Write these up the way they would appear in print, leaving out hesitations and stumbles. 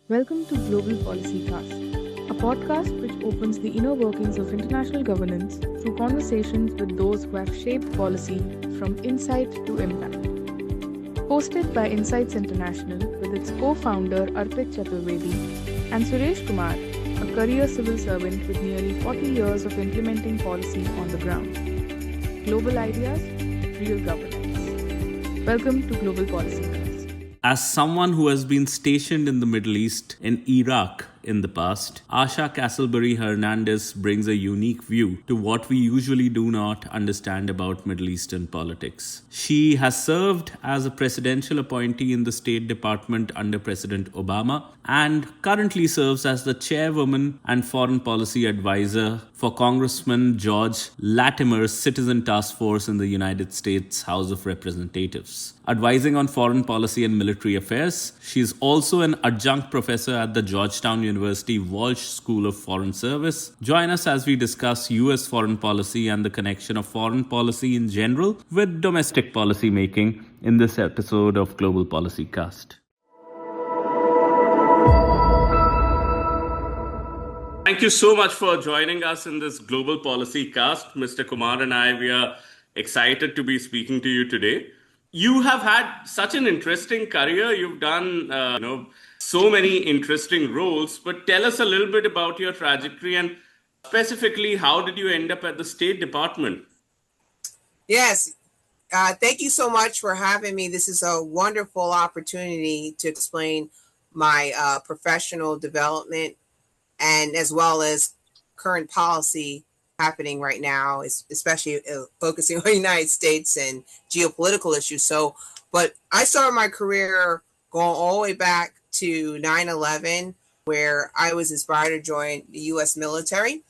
Welcome to Global Policy Cast, a podcast which opens the inner workings of international governance through conversations with those who have shaped policy from insight to impact. Hosted by Insights International with its co-founder Arpit Chaturvedi and Suresh Kumar, a career civil servant with nearly 40 years of implementing policy on the ground. Global ideas, real governance. Welcome to Global Policy Cast. As someone who has been stationed in the Middle East and Iraq in the past, Asha Castleberry-Hernandez brings a unique view to what we usually do not understand about Middle Eastern politics. She has served as a presidential appointee in the State Department under President Obama and currently serves as the chairwoman and foreign policy advisor for Congressman George Latimer's Citizen Task Force in the United States House of Representatives. Advising on foreign policy and military affairs, she is also an adjunct professor at the Georgetown University Walsh School of Foreign Service. Join us as we discuss U.S. foreign policy and the connection of foreign policy in general with domestic policy making in this episode of Global Policy Cast. Thank you so much for joining us in this Global Policy Cast. Mr. Kumar and we are excited to be speaking to you today. You have had such an interesting career. You've done, so many interesting roles. But tell us a little bit about your trajectory and specifically, how did you end up at the State Department? Yes. Thank you so much for having me. This is a wonderful opportunity to explain my professional development and as well as current policy happening right now, especially focusing on the United States and geopolitical issues. But I started my career going all the way back to 9/11, where I was inspired to join the U.S. military.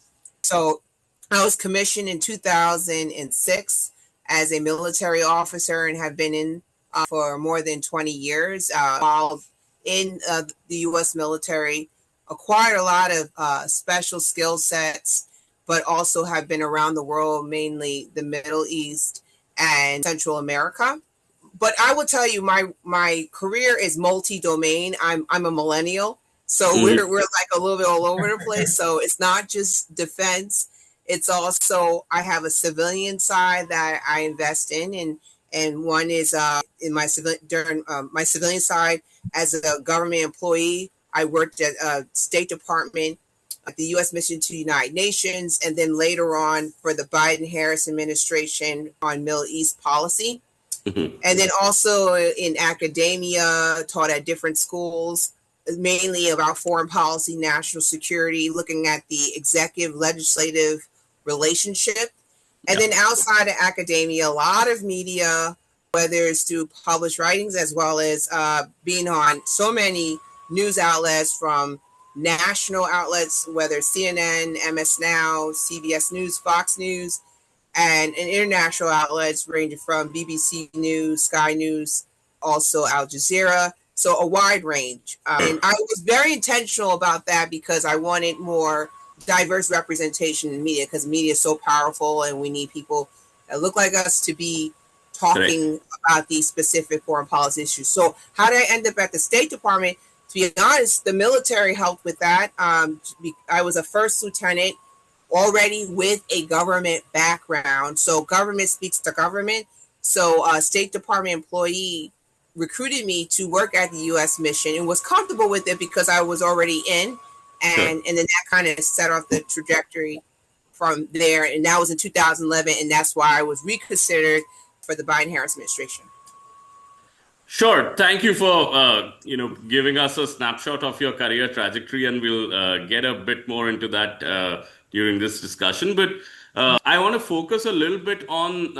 So I was commissioned in 2006 as a military officer and have been in for more than 20 years, involved in the U.S. military, acquired a lot of special skill sets, but also have been around the world, mainly the Middle East and Central America. But I will tell you, my career is multi-domain. I'm a millennial, so we're like a little bit all over the place. So it's not just defense; it's also I have a civilian side that I invest in, and one is in my my civilian side as a government employee. I worked at State Department, at the U.S. mission to the United Nations, and then later on for the Biden-Harris administration on Middle East policy. And then also in academia, taught at different schools, mainly about foreign policy, national security, looking at the executive legislative relationship. And then outside of academia, a lot of media, whether it's through published writings as well as being on so many news outlets, from national outlets, whether CNN, MS Now, CBS News, Fox News, and international outlets ranging from BBC News, Sky News, also Al Jazeera. So a wide range. And I was very intentional about that because I wanted more diverse representation in media, because media is so powerful and we need people that look like us to be talking about these specific foreign policy issues. So how did I end up at the State Department? To be honest, the military helped with that. I was a first lieutenant already with a government background. So government speaks to government. So a State Department employee recruited me to work at the U.S. mission and was comfortable with it because I was already in. And then that kind of set off the trajectory from there. And that was in 2011. And that's why I was reconsidered for the Biden-Harris administration. Sure. Thank you for, giving us a snapshot of your career trajectory, and we'll get a bit more into that during this discussion. But I want to focus a little bit on,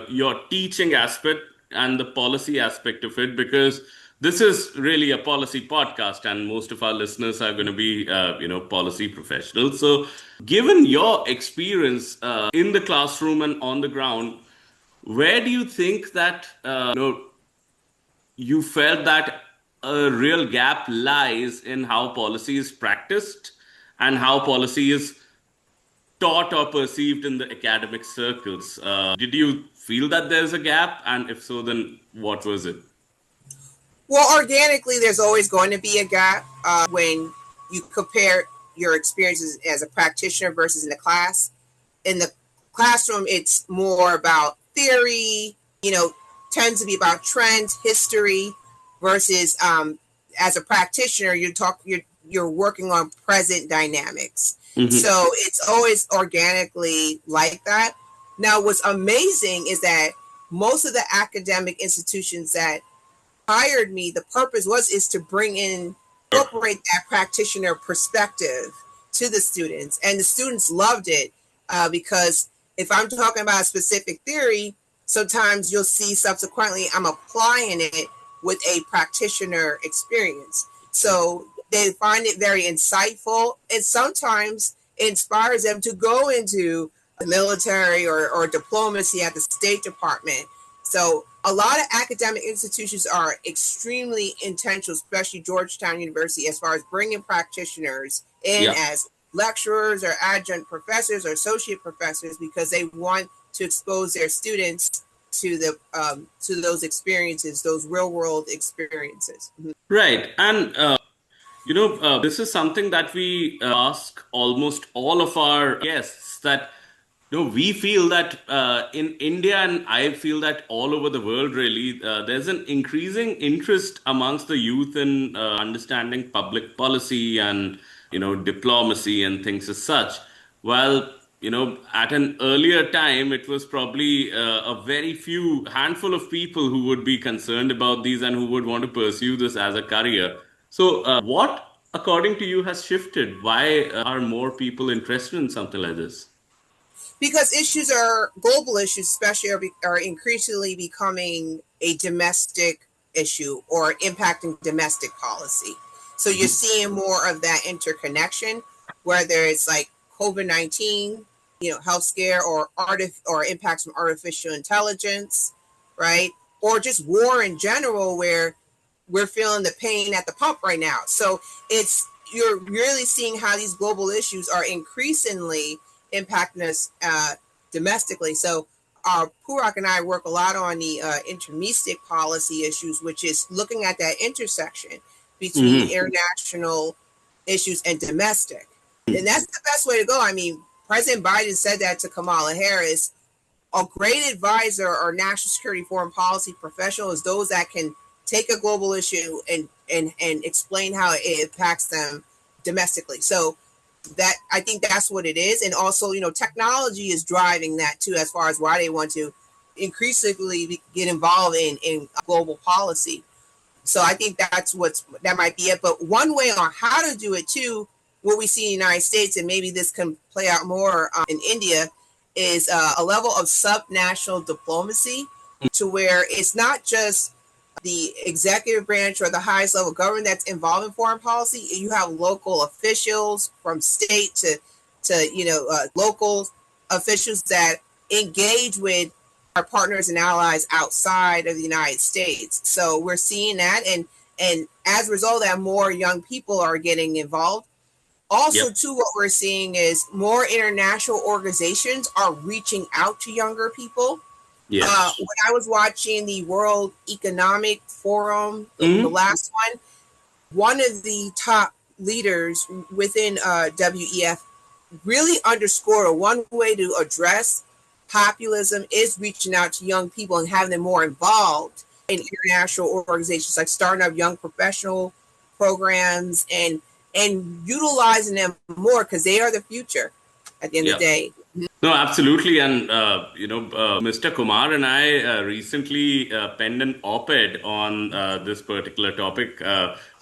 your teaching aspect and the policy aspect of it, because this is really a policy podcast and most of our listeners are going to be, policy professionals. So given your experience in the classroom and on the ground, where do you think that, you felt that a real gap lies in how policy is practiced and how policy is taught or perceived in the academic circles? Did you feel that there's a gap? And if so, then what was it? Well, organically, there's always going to be a gap when you compare your experiences as a practitioner versus in the class. In the classroom, it's more about theory, tends to be about trends, history, versus as a practitioner, you're working on present dynamics. Mm-hmm. So it's always organically like that. Now, what's amazing is that most of the academic institutions that hired me, the purpose is to incorporate that practitioner perspective to the students, and the students loved it because if I'm talking about a specific theory, sometimes you'll see subsequently I'm applying it with a practitioner experience. So they find it very insightful, and sometimes it inspires them to go into the military or diplomacy at the State Department. So a lot of academic institutions are extremely intentional, especially Georgetown University, as far as bringing practitioners in as lecturers or adjunct professors or associate professors, because they want to expose their students to those experiences, those real world experiences. Right. And, this is something that we ask almost all of our guests, that we feel that in India, and I feel that all over the world, really, there's an increasing interest amongst the youth in understanding public policy and, diplomacy and things as such. While, at an earlier time, it was probably a very few handful of people who would be concerned about these and who would want to pursue this as a career. So what, according to you, has shifted? Why are more people interested in something like this? Because global issues, especially, are increasingly becoming a domestic issue or impacting domestic policy. So you're seeing more of that interconnection, whether it's like COVID-19, health scare, or impacts from artificial intelligence, right? Or just war in general, where we're feeling the pain at the pump right now. So you're really seeing how these global issues are increasingly impacting us domestically. So Purak and I work a lot on the intermestic policy issues, which is looking at that intersection between international issues and domestic. And that's the best way to go. I mean, President Biden said that to Kamala Harris. A great advisor or national security foreign policy professional is those that can take a global issue and explain how it impacts them domestically. So that, I think that's what it is. And also, technology is driving that too, as far as why they want to increasingly get involved in global policy. So I think that might be it. But one way on how to do it too, what we see in the United States, and maybe this can play out more in India, is a level of subnational diplomacy, to where it's not just the executive branch or the highest level government that's involved in foreign policy. You have local officials from state to local officials that engage with our partners and allies outside of the United States. So we're seeing that, and as a result of that, more young people are getting involved. Also, too, what we're seeing is more international organizations are reaching out to younger people. When I was watching the World Economic Forum, the last one of the top leaders within WEF really underscored one way to address populism is reaching out to young people and having them more involved in international organizations, like starting up young professional programs and utilizing them more, because they are the future at the end of the day. No, absolutely. And, Mr. Kumar and I recently penned an op-ed on this particular topic.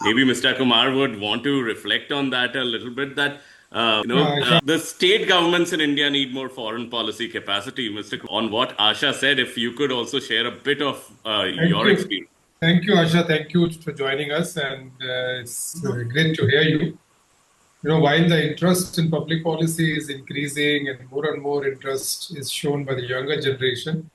Maybe Mr. Kumar would want to reflect on that a little bit, that, the state governments in India need more foreign policy capacity. Mr. On what Asha said, if you could also share a bit of your experience. Thank you, Asha. Thank you for joining us. And it's great to hear you. While the interest in public policy is increasing and more interest is shown by the younger generation,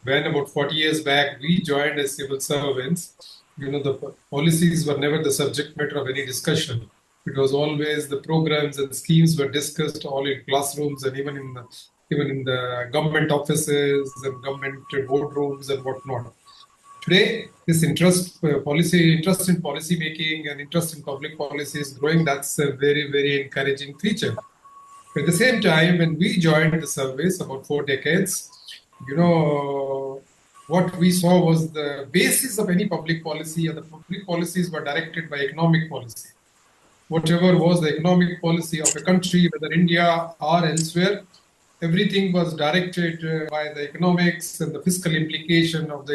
when about 40 years back we joined as civil servants, the policies were never the subject matter of any discussion. It was always the programs and schemes were discussed all in classrooms and even in the government offices and government boardrooms and whatnot. Today, this interest in policy making and interest in public policy is growing. That's a very, very encouraging feature. At the same time, when we joined the service about 4 decades, what we saw was the basis of any public policy, and the public policies were directed by economic policy. Whatever was the economic policy of a country, whether India or elsewhere, everything was directed by the economics and the fiscal implication of the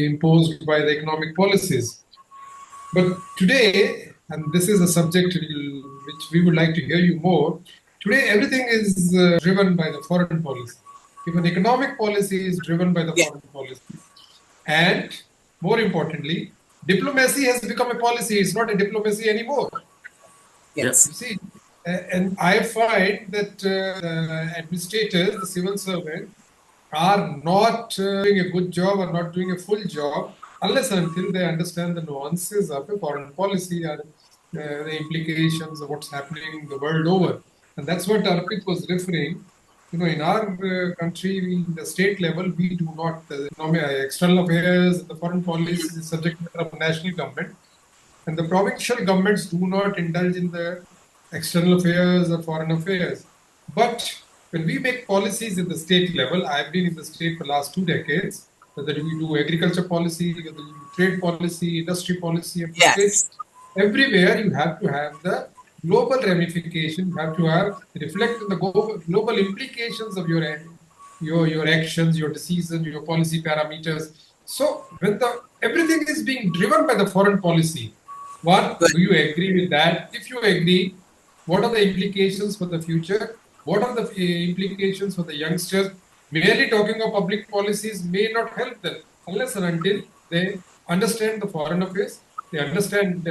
imposed by the economic policies. But today, and this is a subject which we would like to hear you more, today everything is driven by the foreign policy. Even economic policy is driven by the foreign policy. And more importantly, diplomacy has become a policy. It's not a diplomacy anymore. Yes. You see, and I find that the administrators, the civil servants, are not doing a good job or not doing a full job unless and until they understand the nuances of a foreign policy or the implications of what's happening the world over. And that's what Arpit was referring. In our country, in the state level, we do not, the external affairs, the foreign policy is subject matter of national government. And the provincial governments do not indulge in the external affairs or foreign affairs. But when we make policies at the state level, I've been in the state for the last 2 decades, whether we do agriculture policy, whether we do trade policy, industry policy, and everywhere you have to have the global ramification, you have to have reflect on the global implications of your actions, your decisions, your policy parameters. So when everything is being driven by the foreign policy, do you agree with that? If you agree, what are the implications for the future? What are the implications for the youngsters? Merely talking of public policies may not help them unless and until they understand the foreign affairs, they understand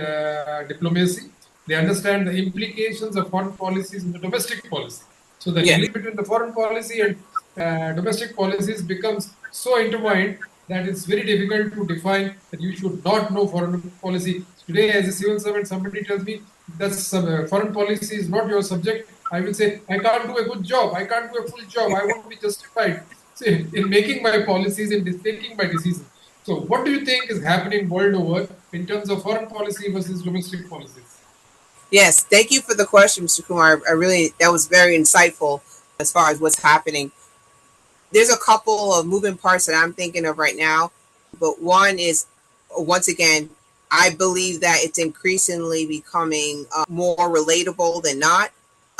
diplomacy, they understand the implications of foreign policies in the domestic policy. So the link between the foreign policy and domestic policies becomes so intertwined that it's very difficult to define that you should not know foreign policy. Today, as a civil servant, somebody tells me that foreign policy is not your subject. I will say, I can't do a good job. I can't do a full job. I won't be justified in making my policies and taking my decisions. So what do you think is happening world over in terms of foreign policy versus domestic policies? Yes, thank you for the question, Mr. Kumar. That was very insightful as far as what's happening. There's a couple of moving parts that I'm thinking of right now, but one is, once again, I believe that it's increasingly becoming more relatable than not.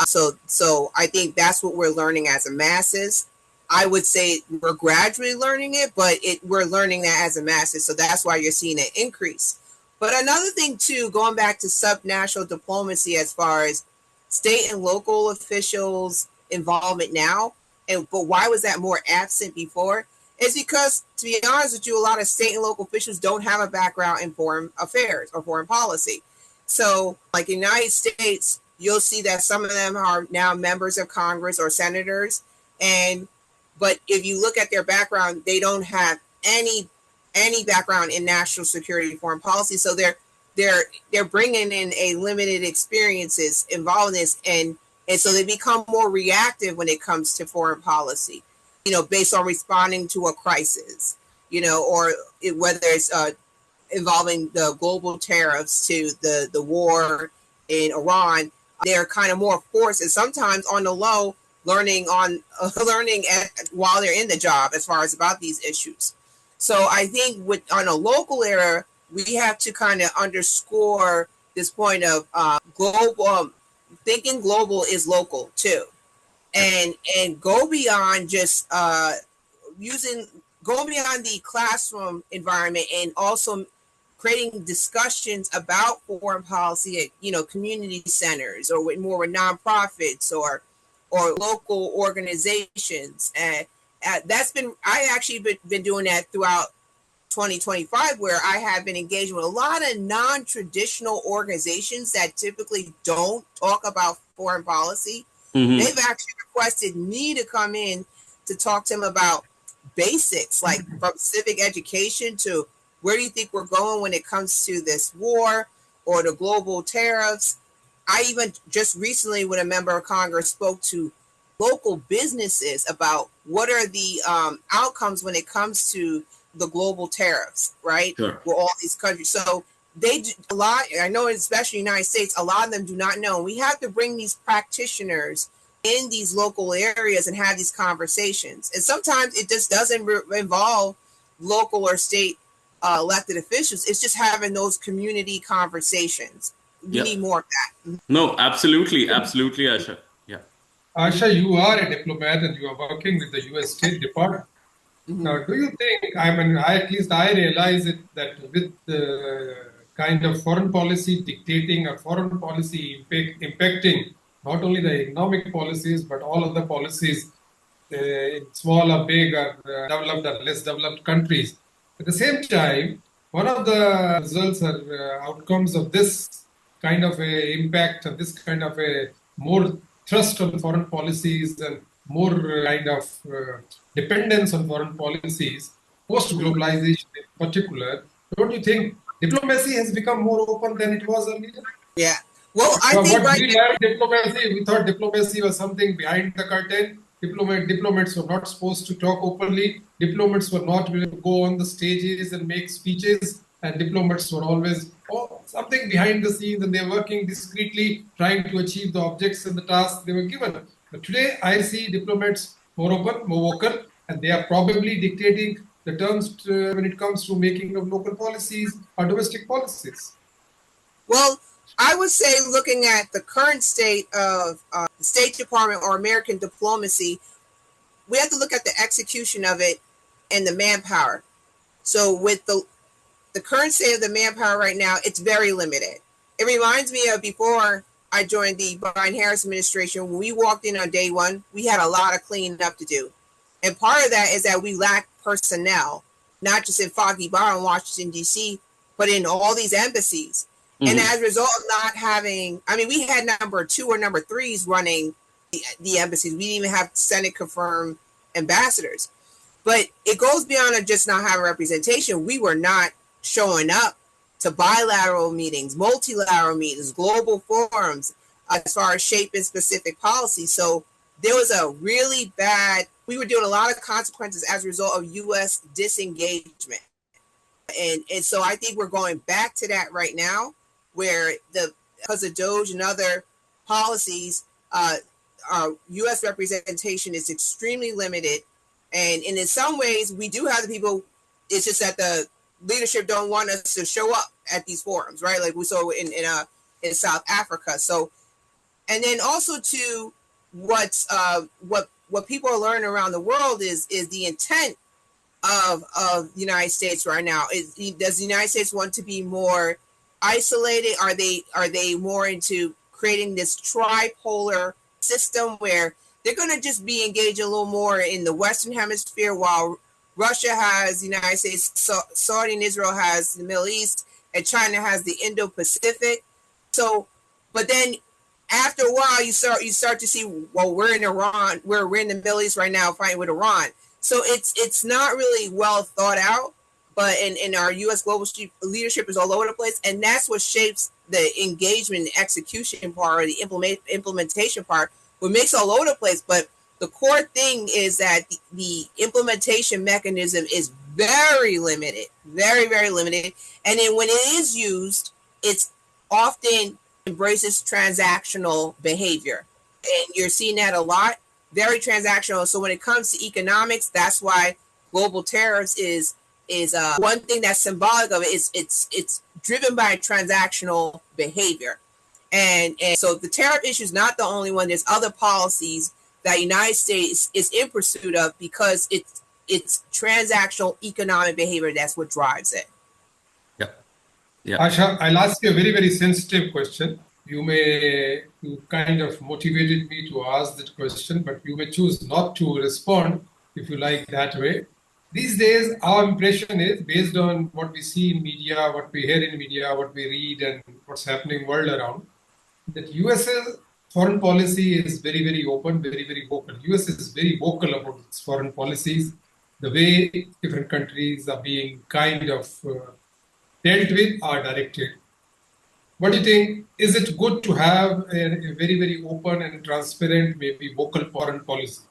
So I think that's what we're learning as a masses. I would say we're gradually learning it, but we're learning that as a masses. So that's why you're seeing an increase. But another thing too, going back to subnational diplomacy as far as state and local officials' involvement now, but why was that more absent before? It's because, to be honest with you, a lot of state and local officials don't have a background in foreign affairs or foreign policy. So, like in the United States, you'll see that some of them are now members of Congress or senators, but if you look at their background, they don't have any background in national security and foreign policy. So they're bringing in a limited experiences involved in this, and so they become more reactive when it comes to foreign policy, based on responding to a crisis, or whether it's involving the global tariffs to the war in Iran. They're kind of more forced, and sometimes on the low, learning while they're in the job as far as about these issues. So I think on a local era, we have to kind of underscore this point of global. Thinking global is local too, and go beyond just going beyond the classroom environment, and also creating discussions about foreign policy at community centers or with nonprofits or local organizations. And I actually been doing that throughout 2025, where I have been engaging with a lot of non-traditional organizations that typically don't talk about foreign policy. Mm-hmm. They've actually requested me to come in to talk to them about basics, like from civic education to where do you think we're going when it comes to this war or the global tariffs. I even just recently, when a member of Congress spoke to local businesses about what are the outcomes when it comes to the global tariffs, right? Sure. With all these countries. So they do a lot. I know, especially in the United States, a lot of them do not know. We have to bring these practitioners in these local areas and have these conversations. And sometimes it just doesn't involve local or state elected officials. It's just having those community conversations. We need more of that. No, absolutely, absolutely, Asha. Yeah. Asha, you are a diplomat and you are working with the US State Department. Now, do you think, at least I realize it, that with the kind of foreign policy dictating or foreign policy impacting not only the economic policies, but all other policies in small or big or developed or less developed countries. At the same time, one of the results or outcomes of this kind of a impact and this kind of a more thrust on foreign policies and more kind of dependence on foreign policies, post-globalization in particular, don't you think diplomacy has become more open than it was earlier? Yeah. Well, I think what we learned diplomacy, we thought diplomacy was something behind the curtain. Diplomats were not supposed to talk openly. Diplomats were not going to go on the stages and make speeches. And diplomats were always something behind the scenes, and they're working discreetly, trying to achieve the objects and the tasks they were given. But today, I see diplomats more open, more vocal, and they are probably dictating the terms when it comes to making of local policies or domestic policies. Well, I would say, looking at the current state of the State Department or American diplomacy, we have to look at the execution of it and the manpower. So with the current state of the manpower right now, it's very limited. It reminds me of before I joined the Biden-Harris administration. When we walked in on day one, we had a lot of cleaning up to do. And part of that is that we lack personnel, not just in Foggy Bottom, Washington, D.C., but in all these embassies. And as a result of not having, we had number 2 or number 3s running the embassies. We didn't even have Senate confirmed ambassadors. But it goes beyond just not having representation. We were not showing up to bilateral meetings, multilateral meetings, global forums, as far as shaping specific policy. So there was a really bad, we were doing a lot of consequences as a result of U.S. disengagement. And so I think we're going back to that right now, where because of DOGE and other policies, our U.S. representation is extremely limited. And in some ways, we do have the people, it's just that the leadership don't want us to show up at these forums, right? Like we saw in South Africa. So, and then also to what people are learning around the world is the intent of the United States right now. Does the United States want to be more isolated? Are they more into creating this tripolar system where they're going to just be engaged a little more in the Western Hemisphere, while Russia has the United States, Saudi and Israel has the Middle East, and China has the Indo-Pacific. So, but then after a while, you start to see, well, we're in Iran, we're in the Middle East right now fighting with Iran. So it's not really well thought out. But in our U.S. global leadership is all over the place, and that's what shapes the engagement, the execution part, or the implementation part, what makes it all over the place. But the core thing is that the implementation mechanism is very limited, very, very limited. And then when it is used, it's often embraces transactional behavior, and you're seeing that a lot, very transactional. So when it comes to economics, that's why global tariffs is one thing that's symbolic of it. It's driven by transactional behavior, and so the tariff issue is not the only one. There's other policies that the United States is in pursuit of because it's transactional economic behavior that's what drives it. Yeah. Asha, I'll ask you a very, very sensitive question. You kind of motivated me to ask that question, but you may choose not to respond if you like that way. These days, our impression is, based on what we see in media, what we hear in media, what we read, and what's happening world around, that US's foreign policy is very, very open, very, very vocal. US is very vocal about its foreign policies, the way different countries are being kind of dealt with or directed. What do you think? Is it good to have a very, very open and transparent, maybe vocal foreign policy,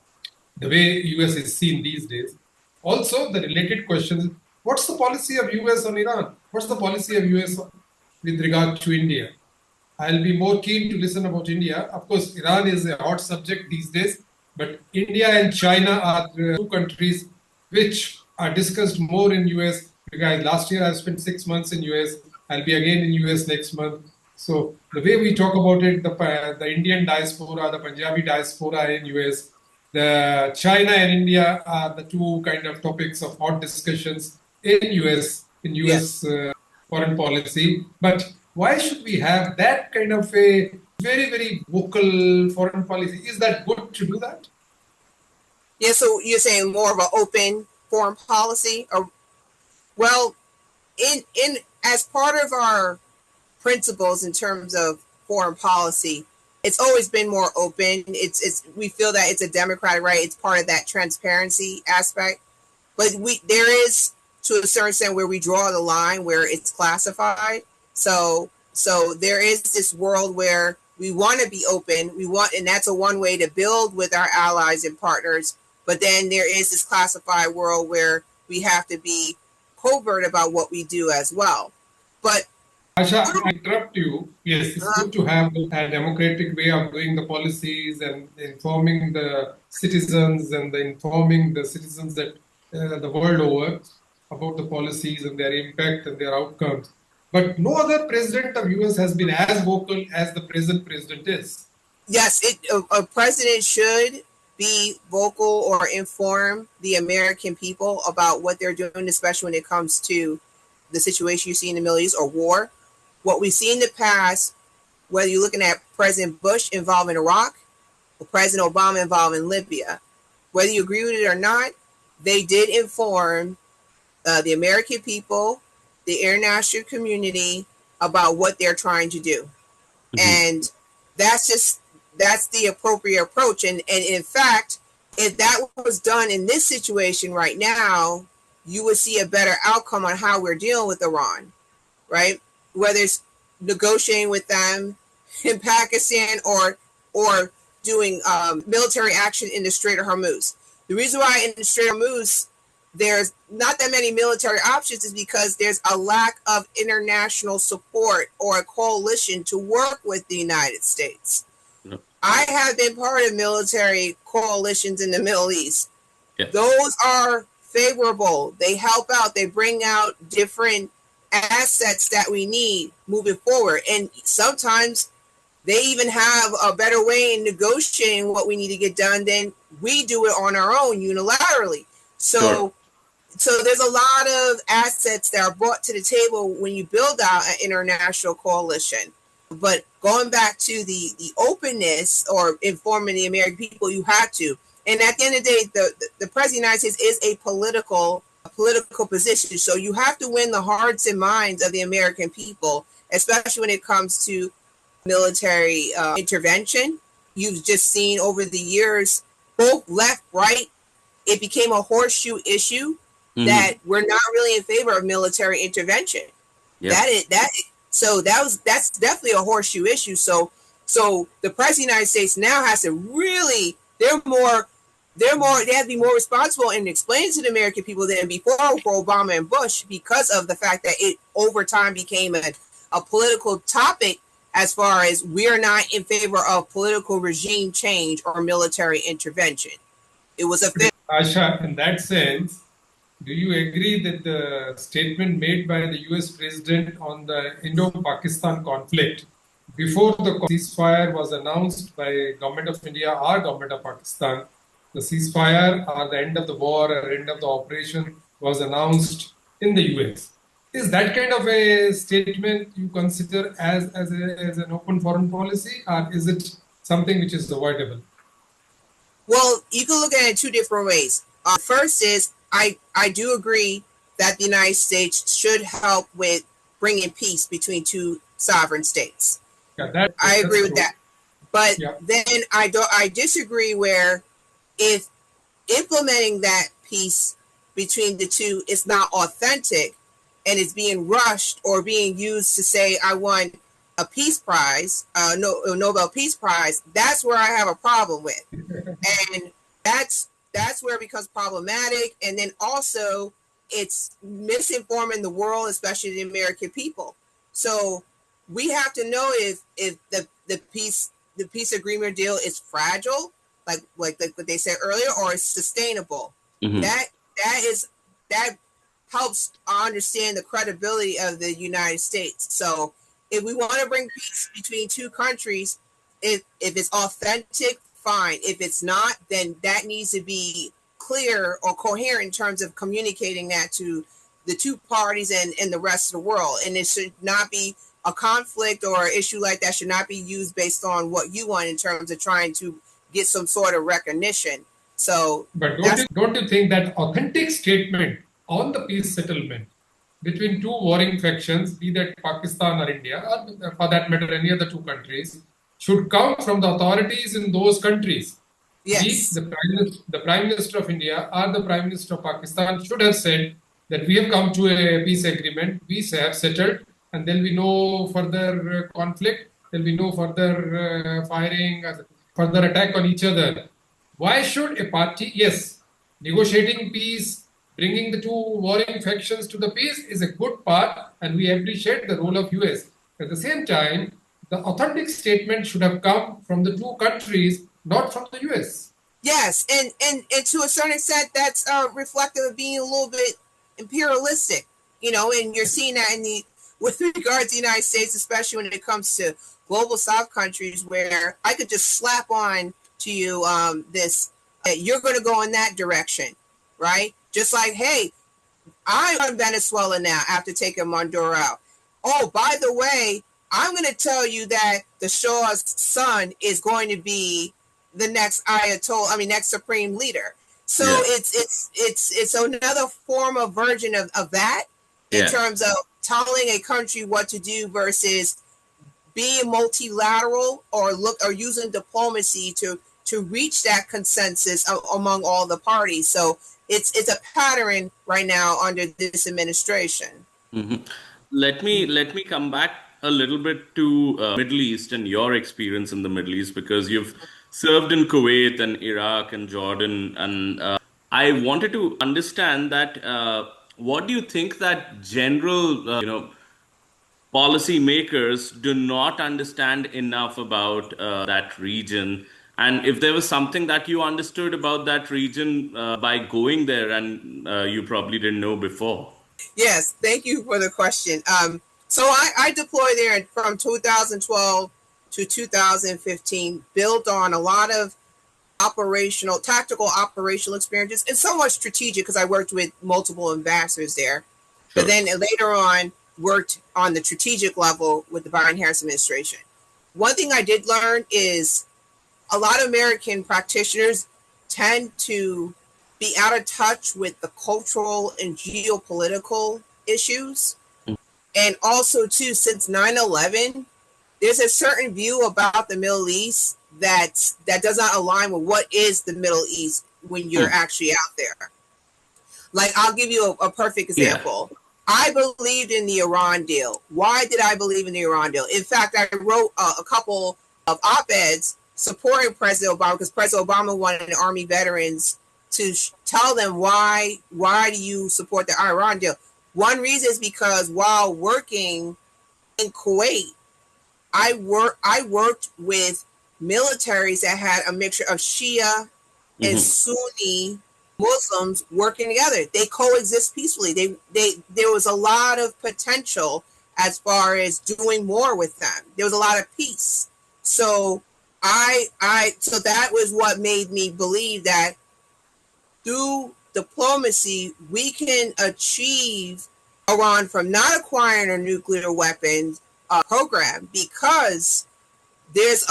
the way US is seen these days? Also, the related question, What's the policy of US on Iran? What's the policy of US with regard to India? I'll be more keen to listen about India. Of course, Iran is a hot subject these days, but India and China are the two countries which are discussed more in US. Because last year I spent 6 months in US. I'll be again in US next month. So the way we talk about it, the Indian diaspora, the Punjabi diaspora in US, the China and India are the two kind of topics of hot discussions in US Yes. foreign policy. But why should we have that kind of a very, very vocal foreign policy? Is that good to do that? Yeah, so you're saying more of an open foreign policy? Or, well, in as part of our principles in terms of foreign policy, it's always been more open. It's we feel that it's a democratic right. It's part of that transparency aspect. But there is, to a certain extent, where we draw the line where it's classified. So there is this world where we want to be open. And that's a one way to build with our allies and partners. But then there is this classified world where we have to be covert about what we do as well. But Asha, I interrupt you. Yes, it's good to have a democratic way of doing the policies and informing the citizens that the world over about the policies and their impact and their outcomes. But no other president of US has been as vocal as the present president is. yes, a president should be vocal or inform the American people about what they're doing, especially when it comes to the situation you see in the Middle East or war. What we see in the past, whether you're looking at President Bush involved in Iraq or President Obama involved in Libya, whether you agree with it or not, they did inform the American people, the international community about what they're trying to do. And that's the appropriate approach. And in fact, if that was done in this situation right now, you would see a better outcome on how we're dealing with Iran, right? Whether it's negotiating with them in Pakistan or doing military action in the Strait of Hormuz. The reason why in the Strait of Hormuz there's not that many military options is because there's a lack of international support or a coalition to work with the United States. Yep. I have been part of military coalitions in the Middle East. Yes. Those are favorable. They help out. They bring out different assets that we need moving forward. And sometimes they even have a better way in negotiating what we need to get done than we do it on our own unilaterally. So there's a lot of assets that are brought to the table when you build out an international coalition. But going back to the openness or informing the American people, you have to. And at the end of the day, the President of the United States is a political position. So you have to win the hearts and minds of the American people, especially when it comes to military intervention. You've just seen over the years, both left, right, it became a horseshoe issue that we're not really in favor of military intervention. Yep. That's definitely a horseshoe issue. So the President of the United States now has to really, they have to be more responsible and explain to the American people than before for Obama and Bush, because of the fact that it over time became a political topic, as far as we're not in favor of political regime change or military intervention. It was a Asha, in that sense, do you agree that the statement made by the US president on the Indo-Pakistan conflict before the ceasefire was announced by government of India or government of Pakistan, the ceasefire or the end of the war or end of the operation was announced in the US? Is that kind of a statement you consider as an open foreign policy, or is it something which is avoidable? Well, you can look at it two different ways. First is, I do agree that the United States should help with bringing peace between two sovereign states. Yeah, I agree with true. that. But Yeah. then I disagree where if implementing that peace between the two is not authentic and it's being rushed or being used to say I won a peace prize, a Nobel Peace Prize, that's where I have a problem with. And that's where it becomes problematic. And then also, it's misinforming the world, especially the American people. So we have to know if the peace agreement deal is fragile, like what they said earlier, or it's sustainable. Mm-hmm. That helps understand the credibility of the United States. So if we want to bring peace between two countries, if it's authentic, fine. If it's not, then that needs to be clear or coherent in terms of communicating that to the two parties and the rest of the world. And it should not be a conflict or an issue like that should not be used based on what you want in terms of trying to get some sort of recognition. So, but don't you think that authentic statement on the peace settlement between two warring factions, be that Pakistan or India, or for that matter any other two countries, should come from the authorities in those countries? yes, The Prime Minister of India or the Prime Minister of Pakistan should have said that we have come to a peace agreement, we have settled, and there will be no further conflict, there will be no further firing, or further attack on each other. Why should a party, yes, negotiating peace, bringing the two warring factions to the peace is a good part, and we appreciate the role of US. At the same time, the authentic statement should have come from the two countries, not from the US. yes, and to a certain extent, that's reflective of being a little bit imperialistic, and you're seeing that with regard to the United States, especially when it comes to global South countries, where I could just slap on to you this, you're going to go in that direction, right? Just like, hey, I'm in Venezuela now after taking Maduro out. Oh, by the way, I'm going to tell you that the Shah's son is going to be the next next supreme leader. So it's another form of version of that in terms of telling a country what to do versus being multilateral or using diplomacy to reach that consensus among all the parties. So it's a pattern right now under this administration. Mm-hmm. Let me come back a little bit to Middle East and your experience in the Middle East, because you've served in Kuwait and Iraq and Jordan, and I wanted to understand that what do you think that general policy makers do not understand enough about that region? And if there was something that you understood about that region by going there and you probably didn't know before. Yes, thank you for the question. So I deployed there from 2012 to 2015, built on a lot of tactical operational experiences, and somewhat strategic because I worked with multiple ambassadors there. Sure. But then later on, worked on the strategic level with the Biden-Harris administration. One thing I did learn is a lot of American practitioners tend to be out of touch with the cultural and geopolitical issues. And also, too, since 9/11, there's a certain view about the Middle East that does not align with what is the Middle East when you're actually out there. Like, I'll give you a perfect example. Yeah. I believed in the Iran deal. Why did I believe in the Iran deal? In fact, I wrote a couple of op-eds supporting President Obama because President Obama wanted Army veterans to tell them why do you support the Iran deal. One reason is because while working in Kuwait, I worked with militaries that had a mixture of Shia and Sunni Muslims working together. They coexist peacefully. There was a lot of potential as far as doing more with them. There was a lot of peace. So so that was what made me believe that through diplomacy, we can achieve Iran from not acquiring a nuclear weapons program, because there's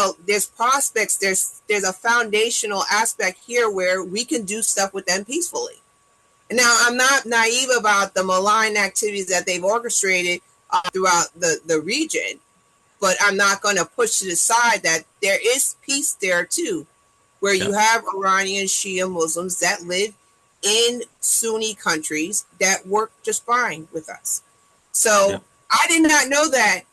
prospects, there's a foundational aspect here where we can do stuff with them peacefully. And now, I'm not naive about the malign activities that they've orchestrated throughout the region, but I'm not going to push to the side that there is peace there too, where you have Iranian Shia Muslims that live in Sunni countries that work just fine with us. So I did not know that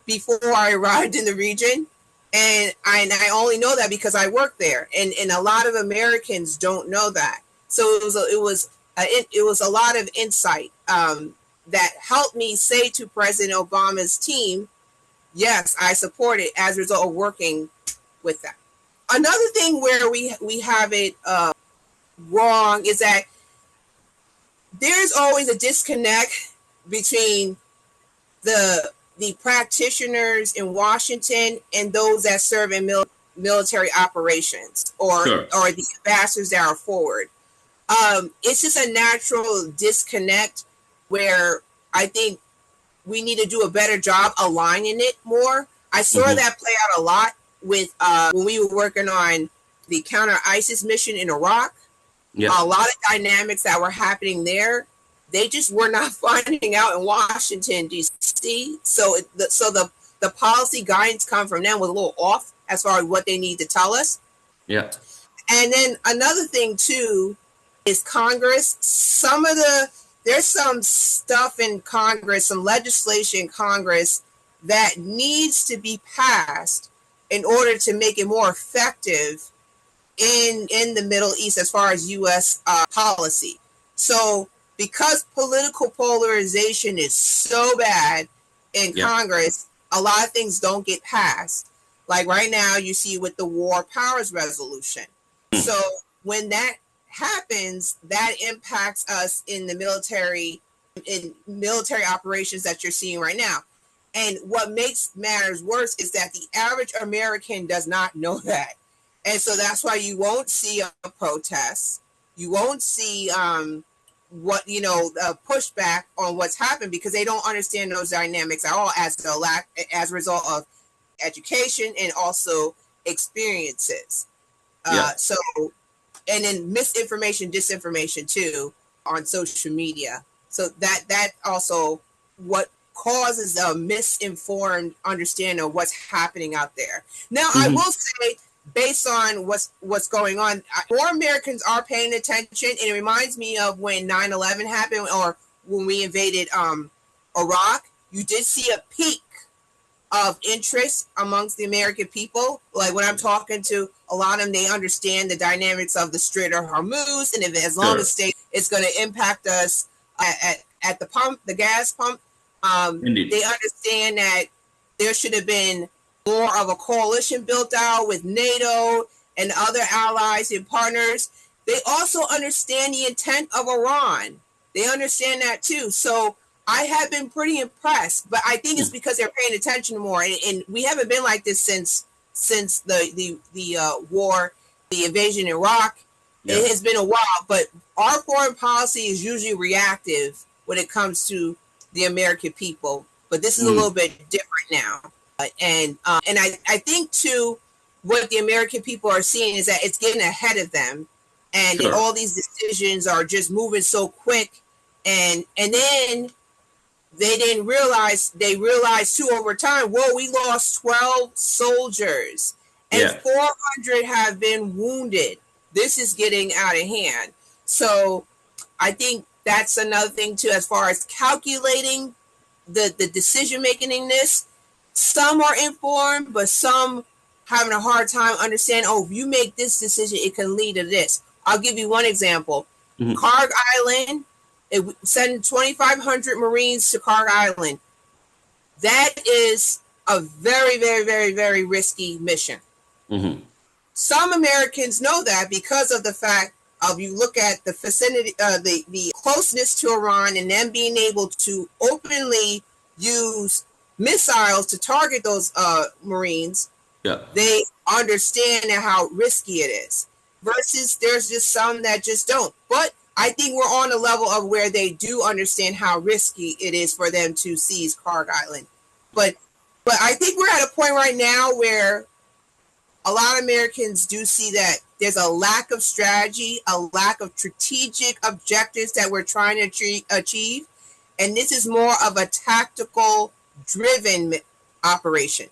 before I arrived in the region. And I only know that because I work there. And a lot of Americans don't know that. So it was it was a lot of insight that helped me say to President Obama's team, yes, I support it as a result of working with them. Another thing where we have it wrong is that there's always a disconnect between the practitioners in Washington and those that serve in military operations or the ambassadors that are forward. It's just a natural disconnect where I think we need to do a better job aligning it more. I saw that play out a lot with when we were working on the counter-ISIS mission in Iraq. A lot of dynamics that were happening there, they just were not finding out in Washington, D.C. So the policy guidance come from them was a little off as far as what they need to tell us. Yeah. And then another thing too is Congress. There's some stuff in Congress, some legislation in Congress that needs to be passed in order to make it more effective in the Middle East as far as U.S. Policy. So because political polarization is so bad in Congress, a lot of things don't get passed. Like right now, you see with the War Powers Resolution. So when that happens, that impacts us in the military operations that you're seeing right now. And what makes matters worse is that the average American does not know that. And so that's why you won't see a protest. You won't see pushback on what's happened because they don't understand those dynamics at all as a result of education and also experiences. So, and then misinformation, disinformation too on social media. So that also what causes a misinformed understanding of what's happening out there. Now, I will say, based on what's going on, more Americans are paying attention, and it reminds me of when 9/11 happened or when we invaded Iraq. You did see a peak of interest amongst the American people. Like when I'm talking to a lot of them, they understand the dynamics of the Strait of Hormuz, and if as long as it's going to impact us at the pump, the gas pump. They understand that there should have been more of a coalition built out with NATO and other allies and partners. They also understand the intent of Iran. They understand that too. So I have been pretty impressed, but I think it's because they're paying attention more. And we haven't been like this since the war, the invasion in Iraq. It has been a while, but our foreign policy is usually reactive when it comes to the American people. But this is a little bit different now. And I think too, what the American people are seeing is that it's getting ahead of them, and all these decisions are just moving so quick, and then they didn't realize. They realized too over time. Whoa, we lost 12 soldiers, and 400 have been wounded. This is getting out of hand. So I think that's another thing too, as far as calculating the decision making in this. Some are informed, but some having a hard time understanding, if you make this decision, it can lead to this. I'll give you one example. Karg Island, send 2,500 Marines to Karg Island. That is a very, very, very, very risky mission. Some Americans know that because of the fact of you look at the vicinity, the closeness to Iran, and them being able to openly use missiles to target those Marines. They understand how risky it is. Versus there's just some that just don't. But I think we're on a level of where they do understand how risky it is for them to seize Karg Island. But I think we're at a point right now where a lot of Americans do see that there's a lack of strategy, a lack of strategic objectives that we're trying to achieve. And this is more of a tactical driven operation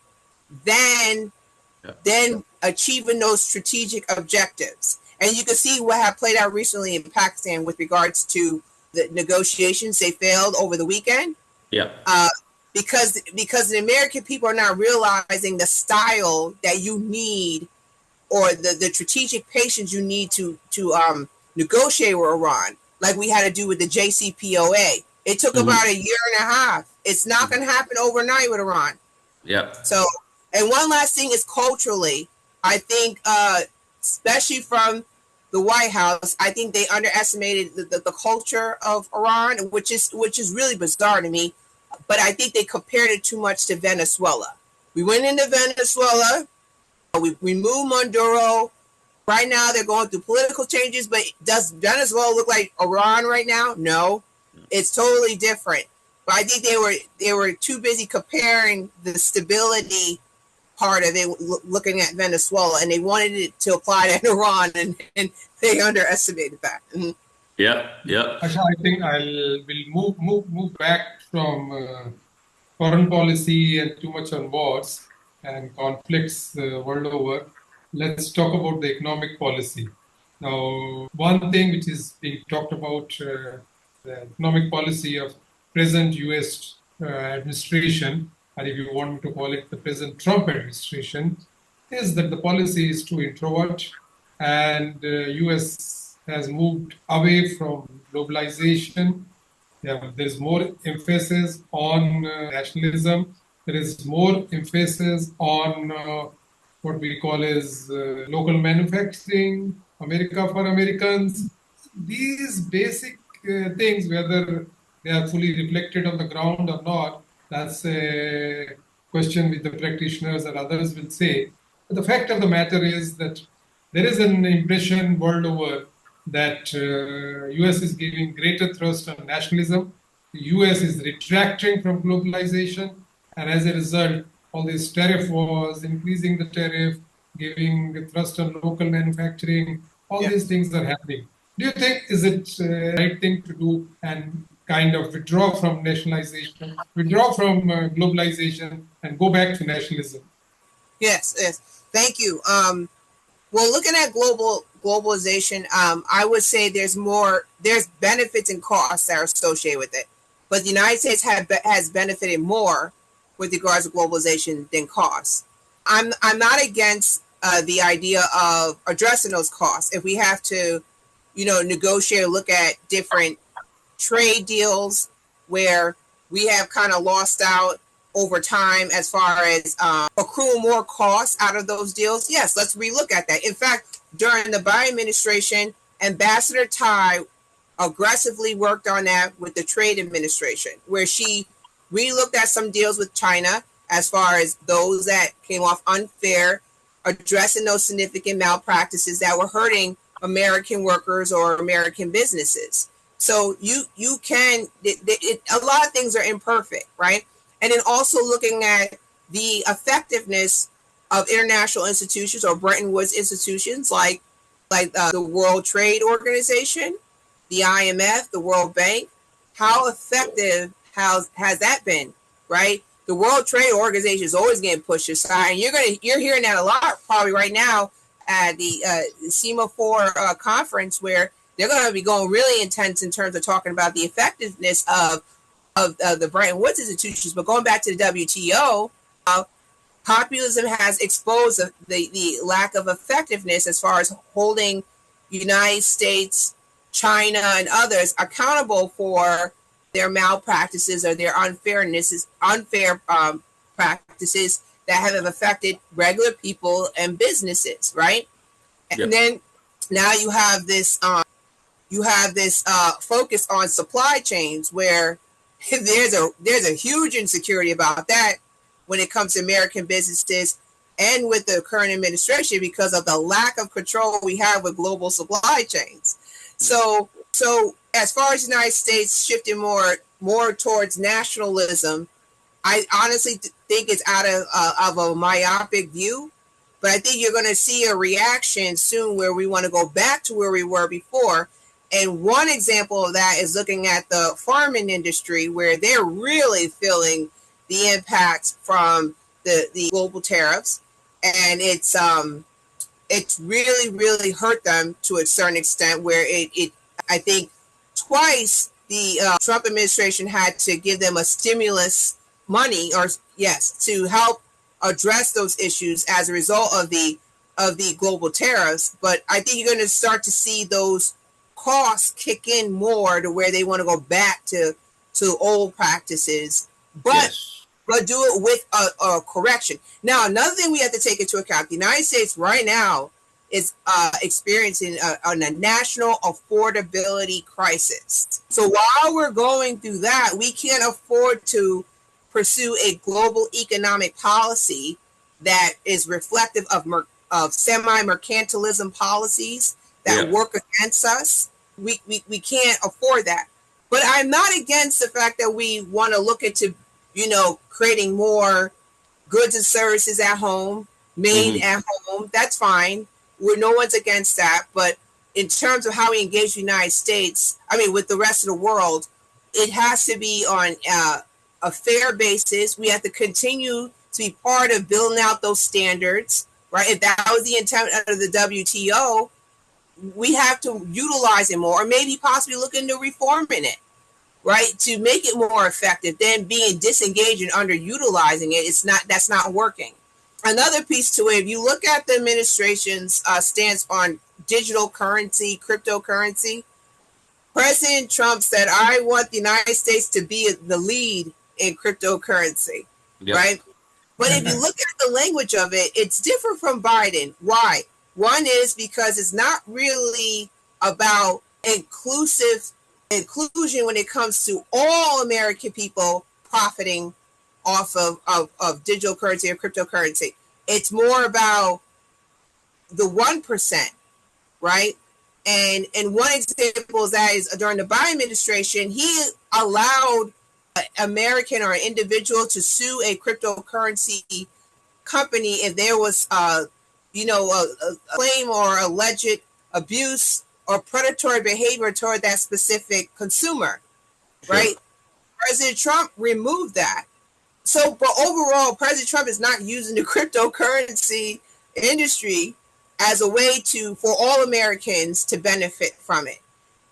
than achieving those strategic objectives. And you can see what have played out recently in Pakistan with regards to the negotiations. They failed over the weekend. Because the American people are not realizing the style that you need, or the strategic patience you need to negotiate with Iran. like we had to do with the JCPOA. It took about a year and a half. It's not going to happen overnight with Iran. Yeah. So, and one last thing is culturally, I think, especially from the White House, I think they underestimated the culture of Iran, which is really bizarre to me. But I think they compared it too much to Venezuela. We went into Venezuela, we removed Maduro. Right now, they're going through political changes, but does Venezuela look like Iran right now? No, it's totally different. But I think they were too busy comparing the stability part of it, looking at Venezuela, and they wanted it to apply to Iran, and they underestimated that. Mm-hmm. Yeah, yeah. Asha, I think we'll move back from foreign policy and too much on wars and conflicts world over. Let's talk about the economic policy. Now, one thing which is being talked about, the economic policy of present US administration, or if you want me to call it the present Trump administration, is that the policy is to introvert, and US has moved away from globalization. Yeah, there's more emphasis on nationalism. There is more emphasis on what we call as local manufacturing, America for Americans. These basic things, whether they are fully reflected on the ground or not, that's a question which the practitioners and others will say. But the fact of the matter is that there is an impression world over that US is giving greater thrust on nationalism. The US is retracting from globalization, and as a result, all this tariff wars, increasing the tariff, giving the thrust on local manufacturing, all these things are happening. Do you think is it the right thing to do and kind of withdraw from nationalization, withdraw from globalization, and go back to nationalism? Yes. Thank you. Well, looking at globalization, I would say there's benefits and costs that are associated with it. But the United States has benefited more with regards to globalization than costs. I'm not against the idea of addressing those costs. If we have to, negotiate or look at different trade deals where we have kind of lost out over time as far as accruing more costs out of those deals, yes, let's relook at that. In fact, during the Biden administration, Ambassador Tai aggressively worked on that with the trade administration, where she relooked at some deals with China as far as those that came off unfair, addressing those significant malpractices that were hurting American workers or American businesses. So you can, a lot of things are imperfect, right? And then also looking at the effectiveness of international institutions or Bretton Woods institutions like the World Trade Organization, the IMF, the World Bank. How effective has that been, right? The World Trade Organization is always getting pushed aside, and you're hearing that a lot probably right now at the SEMA 4 conference, where they're going to be going really intense in terms of talking about the effectiveness of the Bretton Woods institutions. But going back to the WTO, populism has exposed the lack of effectiveness as far as holding United States, China, and others accountable for their malpractices or their unfair practices that have affected regular people and businesses, right? Yep. And then now you have this focus on supply chains, where there's a huge insecurity about that when it comes to American businesses and with the current administration because of the lack of control we have with global supply chains. So as far as the United States shifting more towards nationalism, I honestly think it's out of a myopic view, but I think you're going to see a reaction soon where we want to go back to where we were before. And one example of that is looking at the farming industry, where they're really feeling the impact from the global tariffs, and it's really, really hurt them to a certain extent, where it I think twice the Trump administration had to give them a stimulus money, to help address those issues as a result of the global tariffs. But I think you're going to start to see those costs kick in more to where they want to go back to old practices, but do it with a correction. Now, another thing we have to take into account: the United States right now is experiencing a national affordability crisis. So while we're going through that, we can't afford to pursue a global economic policy that is reflective of semi-mercantilism policies that work against us. We can't afford that. But I'm not against the fact that we want to look into, creating more goods and services at home, made at home. That's fine. No one's against that. But in terms of how we engage the United States, with the rest of the world, it has to be on a fair basis. We have to continue to be part of building out those standards, right? If that was the intent of the WTO, we have to utilize it more, or maybe possibly look into reforming it, right, to make it more effective than being disengaged and underutilizing it. That's not working. Another piece to it, if you look at the administration's stance on digital currency, cryptocurrency, President Trump said, I want the United States to be the lead in cryptocurrency, right? But if you look at the language of it, it's different from Biden. Why? One is because it's not really about inclusion when it comes to all American people profiting off of digital currency or cryptocurrency. It's more about the 1%, right? And one example of that is during the Biden administration, he allowed an American or an individual to sue a cryptocurrency company if there was a claim or alleged abuse or predatory behavior toward that specific consumer, right? President Trump removed that. So, but overall, President Trump is not using the cryptocurrency industry as a way for all Americans to benefit from it.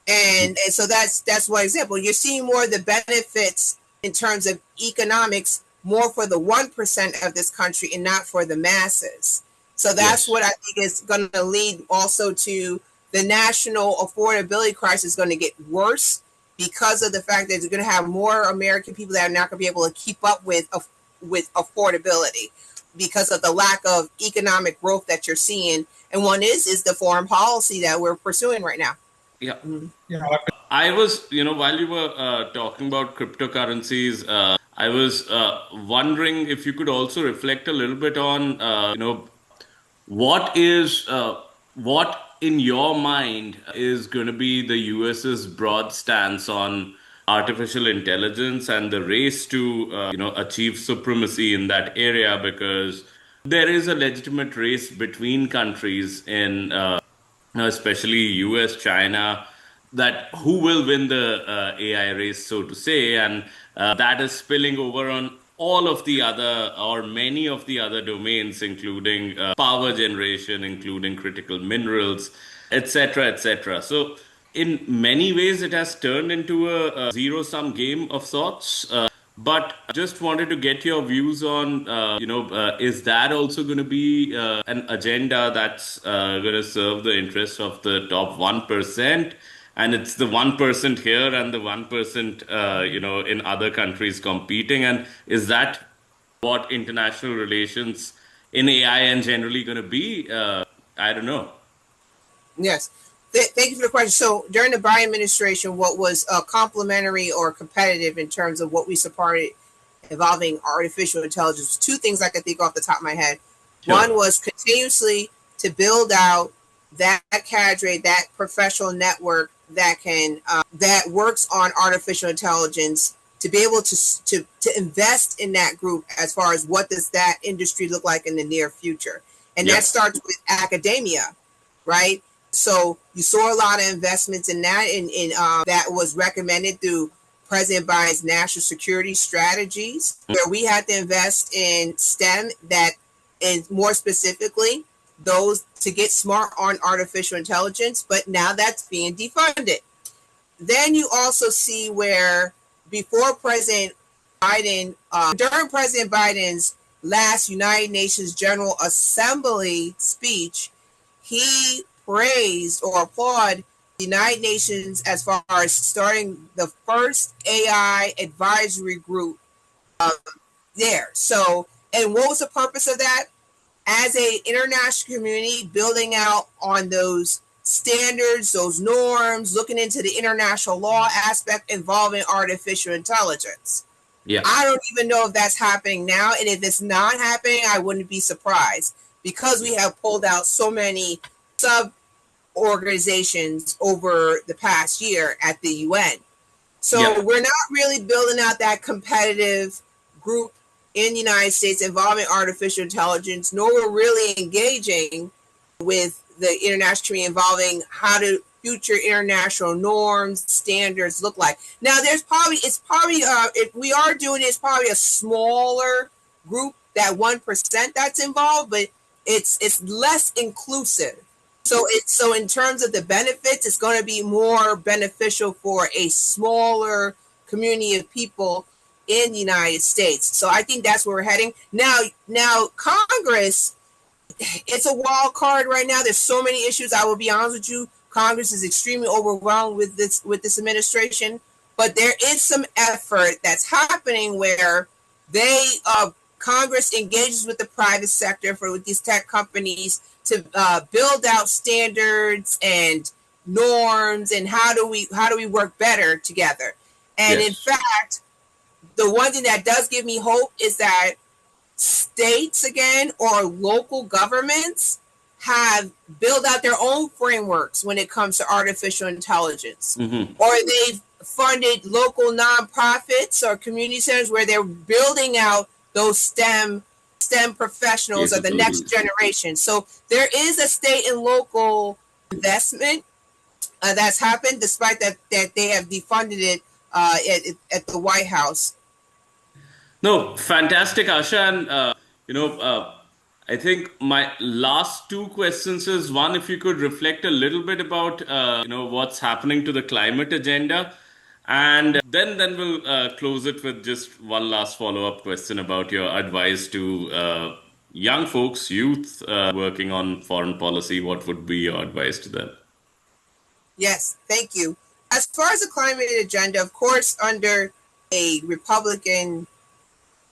And so that's one example. You're seeing more of the benefits in terms of economics, more for the 1% of this country and not for the masses. So that's what I think is going to lead also to the national affordability crisis going to get worse because of the fact that you're going to have more American people that are not going to be able to keep up with affordability because of the lack of economic growth that you're seeing. And one is the foreign policy that we're pursuing right now. Yeah. I was, while you were talking about cryptocurrencies, I was wondering if you could also reflect a little bit on, what in your mind is going to be the US's broad stance on artificial intelligence and the race to, achieve supremacy in that area, because there is a legitimate race between countries in, especially US, China, that who will win the AI race, so to say, and that is spilling over on all of the other or many of the other domains, including power generation, including critical minerals, etc., etc. So in many ways, it has turned into a zero-sum game of sorts. But just wanted to get your views on, is that also going to be an agenda that's going to serve the interests of the top 1%? And it's the 1% here and the 1%, in other countries competing. And is that what international relations in AI and generally going to be? I don't know. Yes. Thank you for the question. So during the Biden administration, what was complementary or competitive in terms of what we supported involving artificial intelligence? Two things I can think off the top of my head. Sure. One was continuously to build out that cadre, that professional network that can that works on artificial intelligence, to be able to invest in that group as far as what does that industry look like in the near future. And that starts with academia, right? So you saw a lot of investments in that, that was recommended through President Biden's national security strategies, where we had to invest in STEM, and more specifically, those to get smart on artificial intelligence, but now that's being defunded. Then you also see where before President Biden, during President Biden's last United Nations General Assembly speech, he praised or applauded the United Nations as far as starting the first AI advisory group there. So, and what was the purpose of that? As a international community, building out on those standards, those norms, looking into the international law aspect involving artificial intelligence. Yeah. I don't even know if that's happening now. And if it's not happening, I wouldn't be surprised because we have pulled out so many sub organizations over the past year at the UN. So we're not really building out that competitive group in the United States involving artificial intelligence, nor we're really engaging with the international community involving how do future international norms, standards look like. Now, if we are doing it, it's probably a smaller group, that 1% that's involved, but it's less inclusive. So in terms of the benefits, it's going to be more beneficial for a smaller community of people in the United States. So I think that's where we're heading. Now Congress, it's a wild card right now. There's so many issues. I will be honest with you. Congress is extremely overwhelmed with this administration, but there is some effort that's happening where Congress engages with the private sector with these tech companies to build out standards and norms and how do we work better together. And in fact, the one thing that does give me hope is that states again or local governments have built out their own frameworks when it comes to artificial intelligence, or they've funded local nonprofits or community centers where they're building out those STEM professionals of the next generation. So there is a state and local investment that's happened, despite that they have defunded it at the White House. No, fantastic, Asha. And, I think my last two questions is, one, if you could reflect a little bit about, what's happening to the climate agenda. And then we'll close it with just one last follow-up question about your advice to young folks, youth working on foreign policy. What would be your advice to them? Yes, thank you. As far as the climate agenda, of course, under a Republican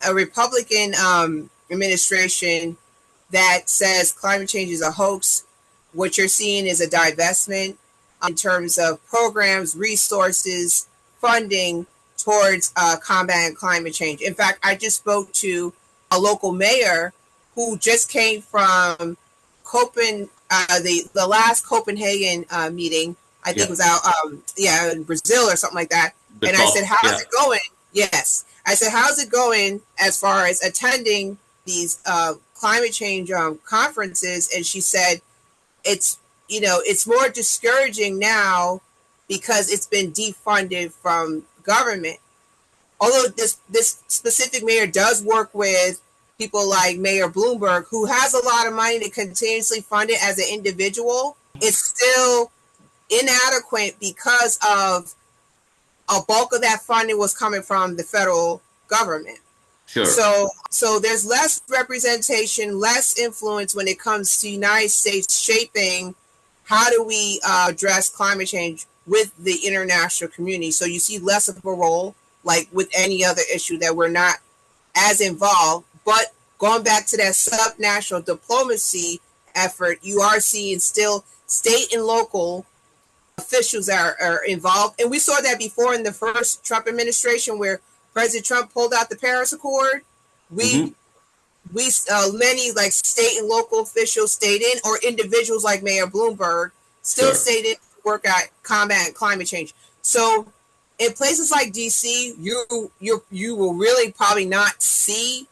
administration that says climate change is a hoax, what you're seeing is a divestment in terms of programs, resources, funding towards combating climate change. In fact, I just spoke to a local mayor who just came from the last Copenhagen meeting. I think it was out, in Brazil or something like that. And I said, how's it going? Yes. I said, how's it going as far as attending these climate change conferences? And she said, it's more discouraging now because it's been defunded from government. Although this specific mayor does work with people like Mayor Bloomberg, who has a lot of money to continuously fund it as an individual, it's still inadequate because of a bulk of that funding was coming from the federal government. Sure. So there's less representation, less influence when it comes to the United States shaping how do we address climate change with the international community. So you see less of a role, like with any other issue, that we're not as involved. But going back to that subnational diplomacy effort, you are seeing still state and local officials are involved. And we saw that before in the first Trump administration, where President Trump pulled out the Paris Accord. We many like state and local officials stayed in, or individuals like Mayor Bloomberg still stayed in to work at combat climate change. So in places like DC, you will really probably not see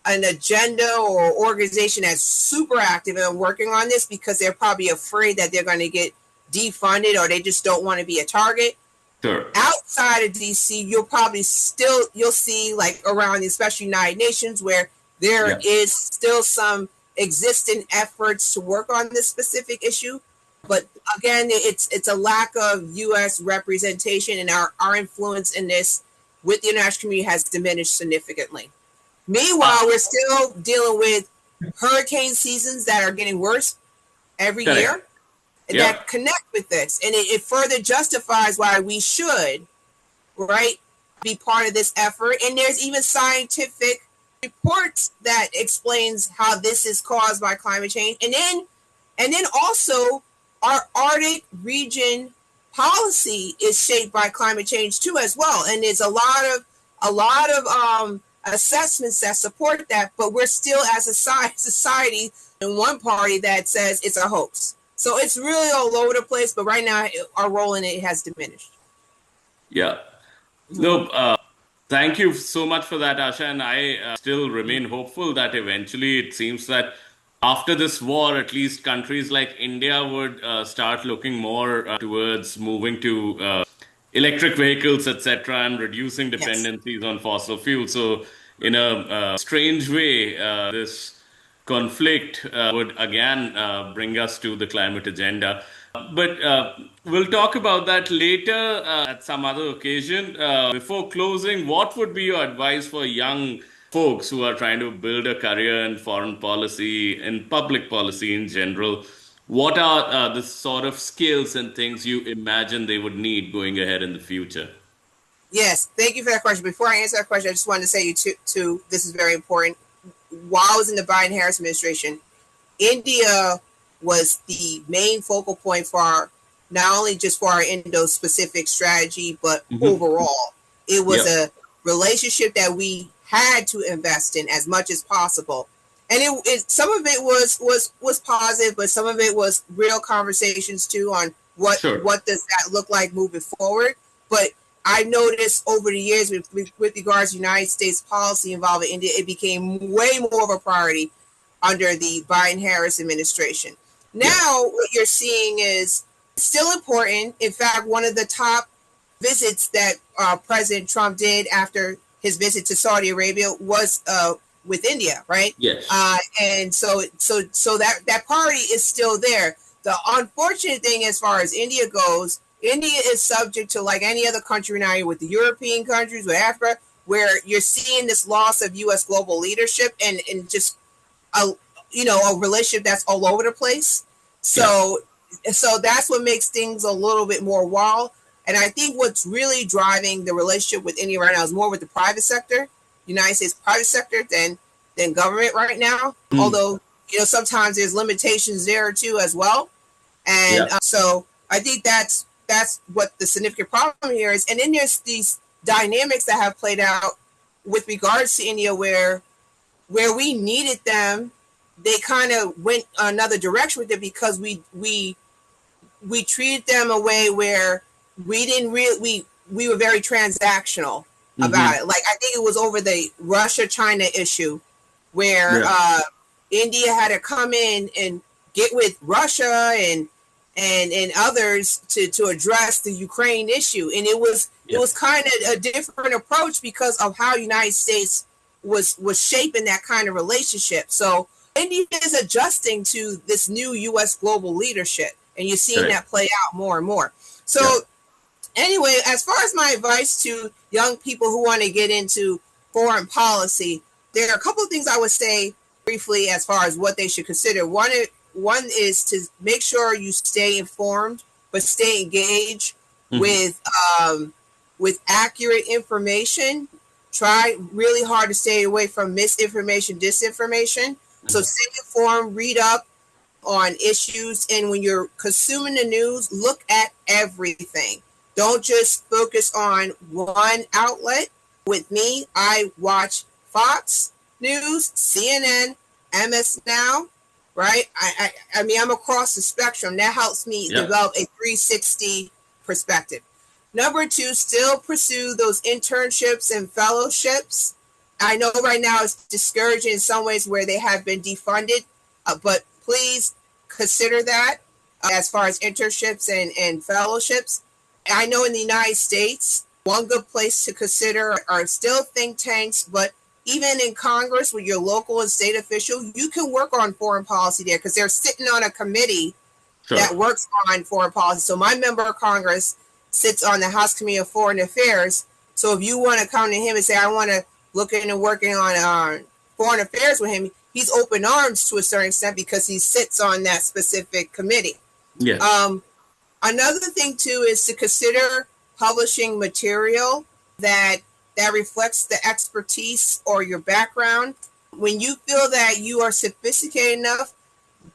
an agenda or organization that's super active and working on this, because they're probably afraid that they're going to get defunded, or they just don't want to be a target. Sure. Outside of DC, you'll see like around, especially United Nations, where there is still some existing efforts to work on this specific issue. But again, it's a lack of U.S. representation, and our influence in this with the international community has diminished significantly. Meanwhile, we're still dealing with hurricane seasons that are getting worse every year. that connect with this. And it further justifies why we should, right, be part of this effort. And there's even scientific reports that explains how this is caused by climate change. And then also our Arctic region policy is shaped by climate change too as well. And there's a lot of assessments that support that, but we're still as a society in one party that says it's a hoax. So it's really all over the place, but right now our role in it has diminished. Yeah. No, thank you so much for that, Asha. And I still remain hopeful that eventually it seems that after this war, at least countries like India would start looking more towards moving to electric vehicles, etc., and reducing dependencies on fossil fuels. So in a strange way, this conflict would again bring us to the climate agenda. But we'll talk about that later at some other occasion. Before closing, what would be your advice for young folks who are trying to build a career in foreign policy and public policy in general? What are the sort of skills and things you imagine they would need going ahead in the future? Yes, thank you for that question. Before I answer that question, I just wanted to say too, this is very important. While I was in the Biden-Harris administration, India was the main focal point for our, not only just for our Indo-Pacific strategy, but overall. It was a relationship that we had to invest in as much as possible. And it some of it was positive, but some of it was real conversations too on what does that look like moving forward. But I noticed over the years with regards to United States policy involving India, it became way more of a priority under the Biden-Harris administration. Now, what you're seeing is still important. In fact, one of the top visits that President Trump did after his visit to Saudi Arabia was with India, right? Yes. And so that priority is still there. The unfortunate thing as far as India goes, India is subject to, like any other country now, with the European countries, with Africa, where you're seeing this loss of U.S. global leadership and just a relationship that's all over the place. So that's what makes things a little bit more wild. And I think what's really driving the relationship with India right now is more with the private sector, United States private sector, than government right now. Although sometimes there's limitations there too as well. And so I think that's what the significant problem here is. And then there's these dynamics that have played out with regards to India where we needed them, they kind of went another direction with it because we treated them a way where we didn't really, we were very transactional about it. Like, I think it was over the Russia-China issue where India had to come in and get with Russia and others to address the Ukraine issue. And it was kind of a different approach because of how United States was shaping that kind of relationship. So India is adjusting to this new U.S. global leadership, and you're seeing that play out more and more. So anyway, as far as my advice to young people who want to get into foreign policy, there are a couple of things I would say briefly as far as what they should consider. One is to make sure you stay informed, but stay engaged with accurate information. Try really hard to stay away from misinformation, disinformation. So stay informed, read up on issues, and when you're consuming the news, look at everything. Don't just focus on one outlet. With me, I watch Fox News, CNN, MS Now, right? I mean, I'm across the spectrum. That helps me develop a 360 perspective. Number two, still pursue those internships and fellowships. I know right now it's discouraging in some ways where they have been defunded, but please consider that as far as internships and fellowships. I know in the United States, one good place to consider are still think tanks, but even in Congress with your local and state official, you can work on foreign policy there because they're sitting on a committee that works on foreign policy. So my member of Congress sits on the House Committee of Foreign Affairs. So if you want to come to him and say, I want to look into working on foreign affairs with him, he's open arms to a certain extent because he sits on that specific committee. Yes. Another thing too is to consider publishing material that reflects the expertise or your background. When you feel that you are sophisticated enough,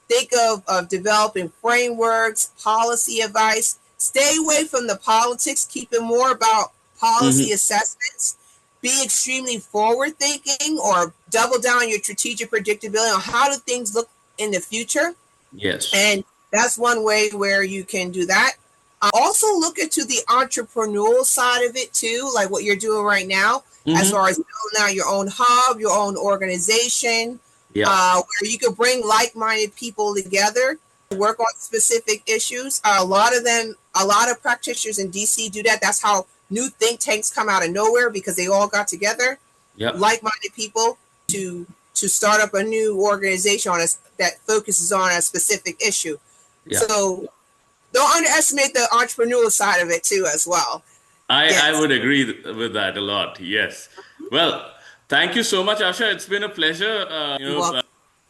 think of developing frameworks, policy advice. Stay away from the politics. Keep it more about policy assessments. Be extremely forward thinking, or double down on your strategic predictability on how do things look in the future. Yes. And that's one way where you can do that. Also look into the entrepreneurial side of it too, like what you're doing right now, as far as building out your own hub, your own organization, where you can bring like-minded people together to work on specific issues. A lot of practitioners in DC do that. That's how new think tanks come out of nowhere, because they all got together, like-minded people, to start up a new organization that focuses on a specific issue. So don't underestimate the entrepreneurial side of it too, as well. I would agree with that a lot. Yes. Well, thank you so much, Asha. It's been a pleasure.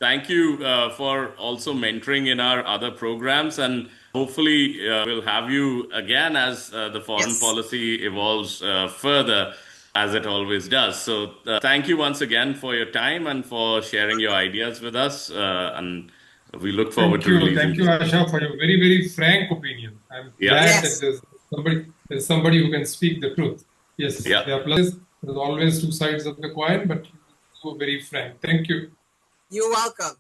Thank you for also mentoring in our other programs, and hopefully we'll have you again as the foreign policy evolves further, as it always does. So thank you once again for your time and for sharing your ideas with us. And we look forward to releasing. Thank you, Asha, for your very, very frank opinion. I'm glad that there's somebody who can speak the truth. Yes, there are pluses. There's always two sides of the coin, but you were very frank. Thank you. You're welcome.